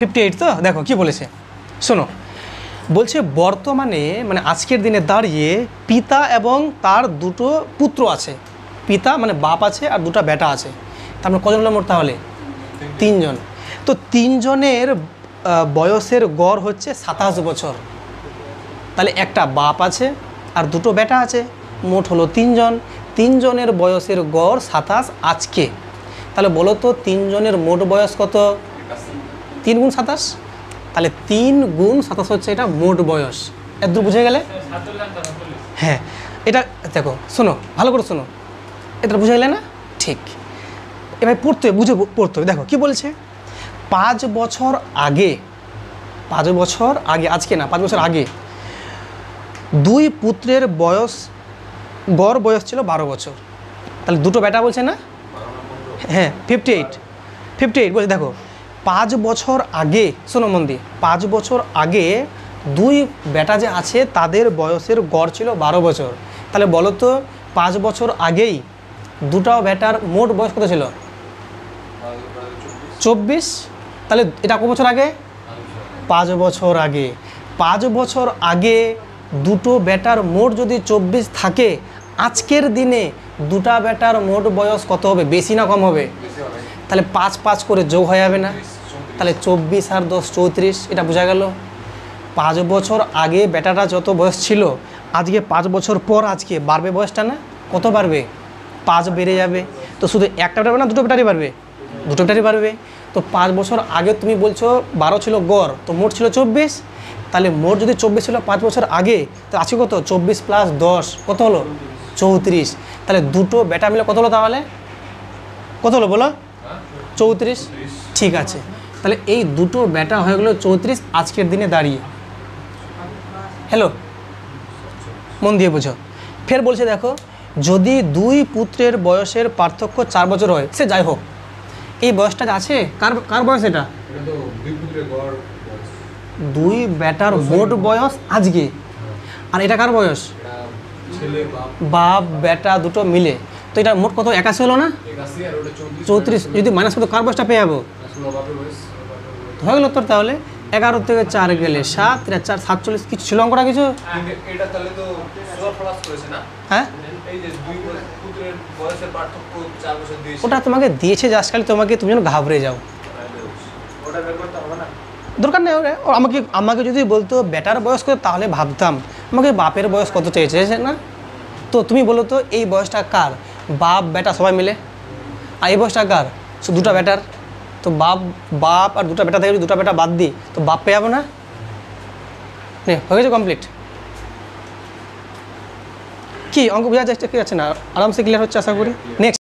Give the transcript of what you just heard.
58 তো দেখো কি বলেছে শোনো বলছে বর্তমানে মানে আজকের দিনে দাঁড়িয়ে পিতা এবং তার দুটো পুত্র আছে পিতা মানে বাপ আছে আর দুটো বেটা আছে তার মানে কজন হলো মোট তাহলে তিনজন তো তিনজনের বয়সের গড় হচ্ছে 27 বছর তাহলে একটা বাপ আছে আর দুটো বেটা আছে মোট হলো তিনজনের বয়সের গড় 27 আজকে তাহলে বলো তো তিনজনের মোট বয়স কত 3 গুণ 27 তাহলে 3 গুণ 27 হচ্ছে এটা মোট বয়স এত দূর বুঝে গেলে হ্যাঁ এটা দেখো শোনো ভালো করে শোনো এটা বুঝে গেলে না ঠিক এবার পড়তে বুঝে পড়তে হবে দেখো কি বলছে 5 বছর আগে আজকে না 5 বছর আগে দুই পুত্রের বয়স গড় বয়স ছিল 12 বছর তাহলে দুটো বেটা বলছে না হ্যাঁ 58 বলছে দেখো 5 বছর আগে শোনো মন দিয়ে 5 বছর আগে দুই বেটা যে আছে তাদের বয়সের গড় ছিল 12 বছর তাহলে বলো তো 5 বছর আগেই দুটাও বেটার মোট বয়স কত ছিল 24 তাহলে এটা কত বছর আগে 5 বছর আগে 5 বছর আগে দুটো বেটার মোট যদি 24 থাকে আজকের দিনে দুটা বেটার মোট বয়স কত হবে বেশি না কম হবে তাহলে 5 করে যোগ হয়ে যাবে না তাহলে 24 আর 10 34 এটা বোঝা গেল 5 বছর আগে বেটাটা যত বয়স ছিল আজকে 5 বছর পর আজকে বাড়বে বয়সটা না কত বাড়বে 5 বেড়ে যাবে তো শুধু একটা বেটা না দুটো বেটারই বাড়বে দুটো বেটারই বাড়বে তো 5 বছর আগে তুমি বলছো 12 ছিল গড় তো মোট ছিল 24 তাহলে মোট যদি 24 ছিল 5 বছর আগে তো আছে কত 24 প্লাস 10 কত হলো 34 তাহলে দুটো বেটা মিলে কত হলো তাহলে কত হলো বলো 34 ঠিক আছে তাহলে এই দুটো বেটা হয়ে গেলো 34 আজকের দিনে দাঁড়িয়ে হ্যালো মন দিয়ে বুঝো ফের বলছে দেখো যদি দুই পুত্রের বয়সের পার্থক্য 4 বছর হয় সে যাই হোক এই বয়সটা আছে কার বয়স এটা দুই বেটার মোট বয়স আজকে আর এটা কার বয়স বাপ বেটা দুটো মিলে তো এটা মোট কত 81 হলো না 34 যদি মাইনাস করতে কার বয়সটা পেয়ে যাবো হয়ে গেল তোর তাহলে 11 থেকে 4 গেলে 7 এটা 4 47 কিছু ছিল অঙ্কটা কিছু হ্যাঁ ওটা তোমাকে দিয়েছে জাস্ট খালি তোমাকে তুমি যেন ঘাবড়ে যাও দরকার নেই আমাকে যদি বলতো বেটার বয়স কত তাহলে ভাবতাম আমাকে বাপের বয়স কত চেয়েছে না তো তুমি বলো তো এই বয়সটা কার বাপ বেটা সবাই মিলে আর এই বয়সটা কার শুধু দুটা বেটার তো বাপ আর দুটা বেটা থেকে যদি দুটা বেটা বাদ দিই তো বাপ পেয়ে যাবো না নে হয়ে গেছে কমপ্লিট কি অঙ্ক বোঝা যাচ্ছে কি আছে না আরামসে ক্লিয়ার হচ্ছে আশা করি নেক্সট